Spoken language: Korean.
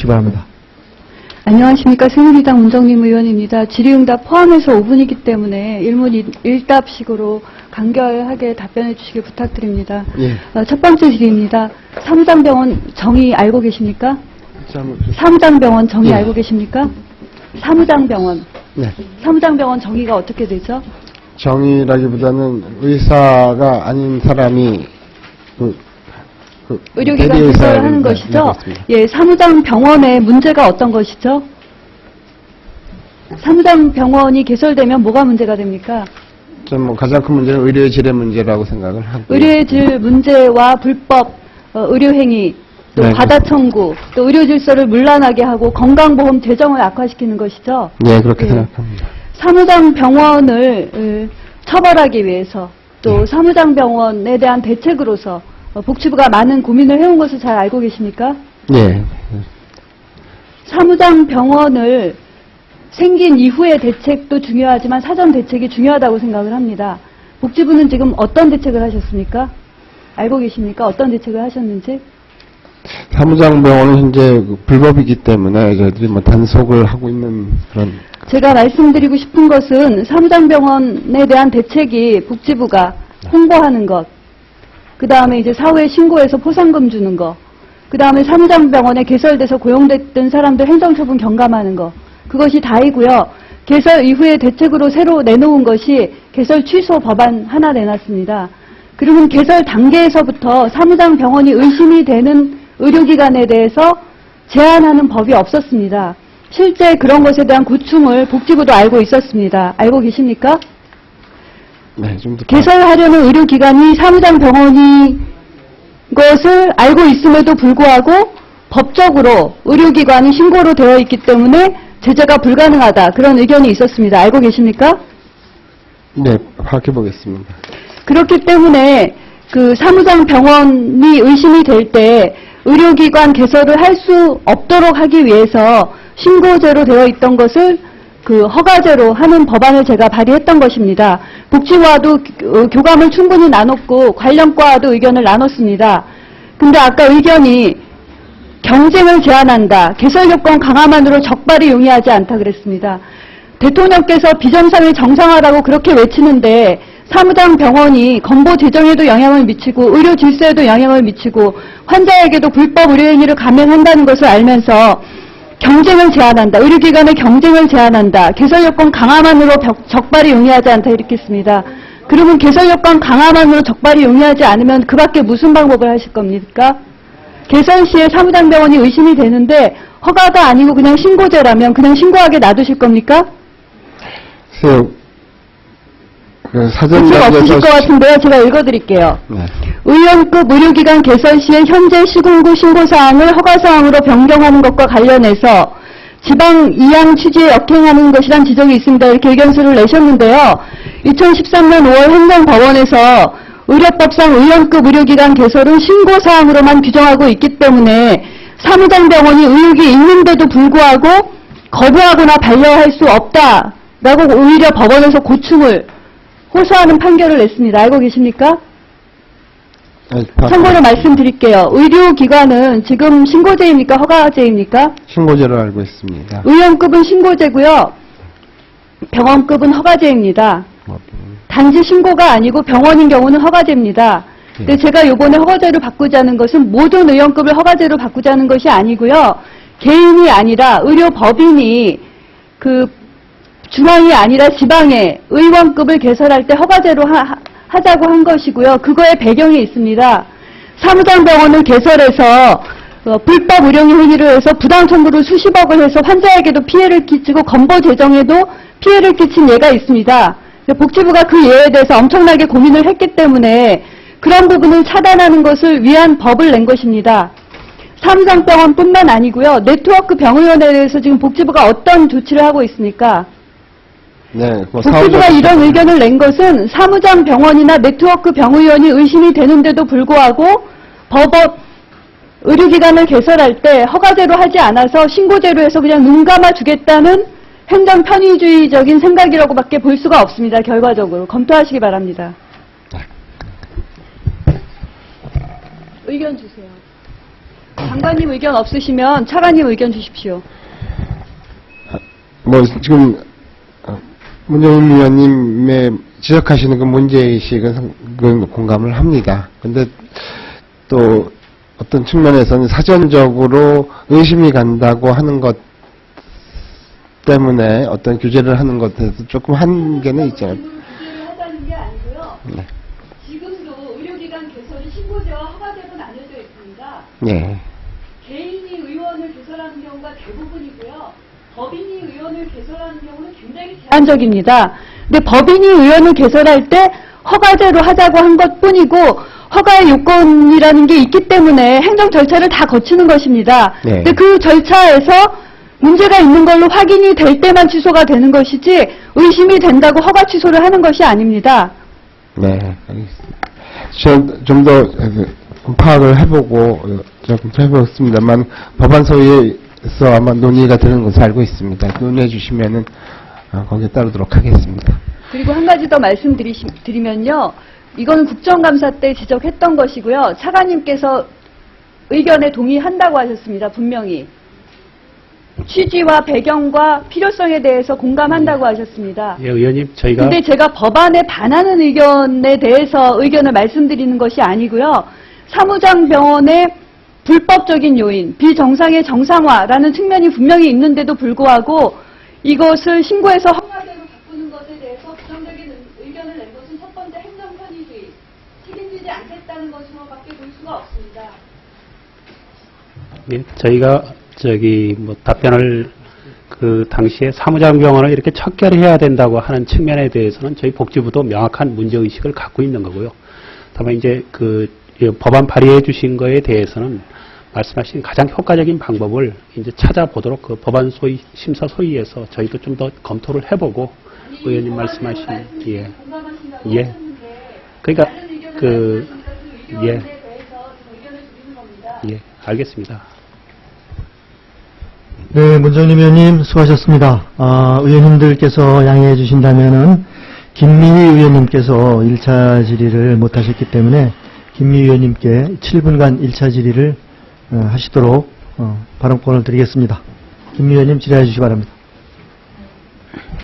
주시기 바랍니다. 안녕하십니까. 새누리당 문정림 의원입니다. 질의응답 포함해서 5분이기 때문에 일문 일답식으로 간결하게 답변해 주시길 부탁드립니다. 예. 첫 번째 질의입니다. 사무장병원 정의 알고 계십니까? 사무장병원 정의 예. 알고 계십니까? 사무장병원. 네. 사무장병원 정의가 어떻게 되죠? 정의라기보다는 의사가 아닌 사람이 의료기관 개설하는 것이죠? 예, 사무장병원의 문제가 어떤 것이죠? 사무장병원이 개설되면 뭐가 문제가 됩니까? 좀 가장 큰 문제는 의료의 질의 문제라고 생각을 하고요. 의료의 질 문제와 불법 의료행위, 또 네, 과다 청구, 또 의료 질서를 문란하게 하고 건강보험 재정을 악화시키는 것이죠. 네, 그렇게 예. 생각합니다. 사무장병원을 처벌하기 위해서 또 사무장병원에 대한 대책으로서 복지부가 많은 고민을 해온 것을 잘 알고 계십니까? 예. 사무장병원을 생긴 이후의 대책도 중요하지만 사전 대책이 중요하다고 생각을 합니다. 복지부는 지금 어떤 대책을 하셨습니까? 알고 계십니까? 어떤 대책을 하셨는지? 사무장병원은 현재 불법이기 때문에 저희들이 뭐 단속을 하고 있는 그런. 제가 말씀드리고 싶은 것은 사무장병원에 대한 대책이 복지부가 홍보하는 것, 그 다음에 이제 사후에 신고해서 포상금 주는 거, 그 다음에 사무장병원에 개설돼서 고용됐던 사람들 행정처분 경감하는 거, 그것이 다이고요. 개설 이후에 대책으로 새로 내놓은 것이 개설 취소 법안 하나 내놨습니다. 그러면 개설 단계에서부터 사무장병원이 의심이 되는 의료기관에 대해서 제한하는 법이 없었습니다. 실제 그런 것에 대한 고충을 복지부도 알고 있었습니다. 알고 계십니까? 네, 좀 더. 개설하려는 의료기관이 사무장병원인 것을 알고 있음에도 불구하고 법적으로 의료기관이 신고로 되어 있기 때문에 제재가 불가능하다. 그런 의견이 있었습니다. 알고 계십니까? 네, 파악해 보겠습니다. 그렇기 때문에 그 사무장병원이 의심이 될 때 의료기관 개설을 할 수 없도록 하기 위해서 신고제로 되어 있던 것을 그 허가제로 하는 법안을 제가 발의했던 것입니다. 복지부와도 교감을 충분히 나눴고 관련 과와도 의견을 나눴습니다. 근데 아까 의견이 경쟁을 제한한다. 개설 요건 강화만으로 적발이 용이하지 않다 그랬습니다. 대통령께서 비정상을 정상화라고 그렇게 외치는데 사무장병원이 건보 재정에도 영향을 미치고 의료 질서에도 영향을 미치고 환자에게도 불법 의료행위를 감행한다는 것을 알면서 경쟁을 제한한다. 의료기관의 경쟁을 제한한다. 개설요건 강화만으로 적발이 용이하지 않다 이렇게 했습니다. 그러면 개설요건 강화만으로 적발이 용이하지 않으면 그 밖에 무슨 방법을 하실 겁니까? 개설 시에 사무장병원이 의심이 되는데 허가가 아니고 그냥 신고제라면 그냥 신고하게 놔두실 겁니까? 글쎄요. 그 사전 의지가 없으실 것 같은데요. 제가 읽어드릴게요. 네. 의원급 의료기관 개설 시에 현재 시군구 신고사항을 허가사항으로 변경하는 것과 관련해서 지방 이양 취지에 역행하는 것이란 지적이 있습니다. 이렇게 의견서를 내셨는데요. 2013년 5월 행정법원에서 의료법상 의원급 의료기관 개설은 신고사항으로만 규정하고 있기 때문에 사무장병원이 의혹이 있는데도 불구하고 거부하거나 반려할 수 없다라고 오히려 법원에서 고충을 호소하는 판결을 냈습니다. 알고 계십니까? 참고로 말씀드릴게요. 의료기관은 지금 신고제입니까? 허가제입니까? 신고제로 알고 있습니다. 의원급은 신고제고요. 병원급은 허가제입니다. 단지 신고가 아니고 병원인 경우는 허가제입니다. 근데 제가 이번에 허가제로 바꾸자는 것은 모든 의원급을 허가제로 바꾸자는 것이 아니고요. 개인이 아니라 의료법인이 그 중앙이 아니라 지방에 의원급을 개설할 때 허가제로 하자고 한 것이고요. 그거에 배경이 있습니다. 사무장병원을 개설해서 불법 의료행위를 해서 부당 청구를 수십억을 해서 환자에게도 피해를 끼치고 건보 재정에도 피해를 끼친 예가 있습니다. 복지부가 그 예에 대해서 엄청나게 고민을 했기 때문에 그런 부분을 차단하는 것을 위한 법을 낸 것입니다. 사무장병원뿐만 아니고요. 네트워크 병의원에 대해서 지금 복지부가 어떤 조치를 하고 있습니까? 네, 복지부가 이런 의견을 낸 것은 사무장병원이나 네트워크 병의원이 의심이 되는데도 불구하고 법원 의료기관을 개설할 때 허가제로 하지 않아서 신고제로 해서 그냥 눈 감아주겠다는 행정 편의주의적인 생각이라고밖에 볼 수가 없습니다. 결과적으로 검토하시기 바랍니다. 의견 주세요. 장관님 의견 없으시면 차관님 의견 주십시오. 뭐 지금 문재인 위원님의 지적하시는 그 문제의식은 그건 공감을 합니다. 근데 또 어떤 측면에서는 사전적으로 의심이 간다고 하는 것 때문에 어떤 규제를 하는 것에서 조금 한계는 있잖아요. 규제를 하자는 게 아니고요. 네. 지금도 의료기관 개설이 신고제와 허가제로 나뉘어져 있습니다. 네. 개인이 의원을 개설하는 경우가 대부분이고요. 법인이 의원을 개설하는 경우는 굉장히 제한적입니다. 근데 법인이 의원을 개설할 때 허가제로 하자고 한 것뿐이고 허가의 요건이라는 게 있기 때문에 행정 절차를 다 거치는 것입니다. 네. 근데 그 절차에서 문제가 있는 걸로 확인이 될 때만 취소가 되는 것이지 의심이 된다고 허가 취소를 하는 것이 아닙니다. 네, 알겠습니다. 좀 더 파악을 해보고 조금 해보겠습니다만 법안 소위에서 아마 논의가 되는 것을 알고 있습니다. 논의해 주시면은 거기에 따르도록 하겠습니다. 그리고 한 가지 더 말씀드리면요. 이거는 국정감사 때 지적했던 것이고요. 차관님께서 의견에 동의한다고 하셨습니다. 분명히. 취지와 배경과 필요성에 대해서 공감한다고 하셨습니다. 예, 의원님, 저희가. 근데 제가 법안에 반하는 의견에 대해서 의견을 말씀드리는 것이 아니고요. 사무장 병원의 불법적인 요인, 비정상의 정상화라는 측면이 분명히 있는데도 불구하고 이것을 신고해서 허가제로 바꾸는 것에 대해서 부정적인 의견을 낸 것은 첫 번째 행정 편의주의, 책임지지 않겠다는 것으로밖에 볼 수가 없습니다. 예, 저희가 답변을 그 당시에 사무장병원을 이렇게 척결해야 된다고 하는 측면에 대해서는 저희 복지부도 명확한 문제의식을 갖고 있는 거고요. 다만 이제 법안 발의해 주신 거에 대해서는 말씀하신 가장 효과적인 방법을 이제 찾아보도록 그 법안 소위, 심사 소위에서 저희도 좀 더 검토를 해보고 의원님 말씀하신, 예. 예. 그러니까, 예. 예, 알겠습니다. 네, 문정림 의원님 수고하셨습니다. 의원님들께서 양해해 주신다면은 김미희 의원님께서 1차 질의를 못하셨기 때문에 김미희 의원님께 7분간 1차 질의를 하시도록 발언권을 드리겠습니다. 김미희 의원님 질의해 주시기 바랍니다.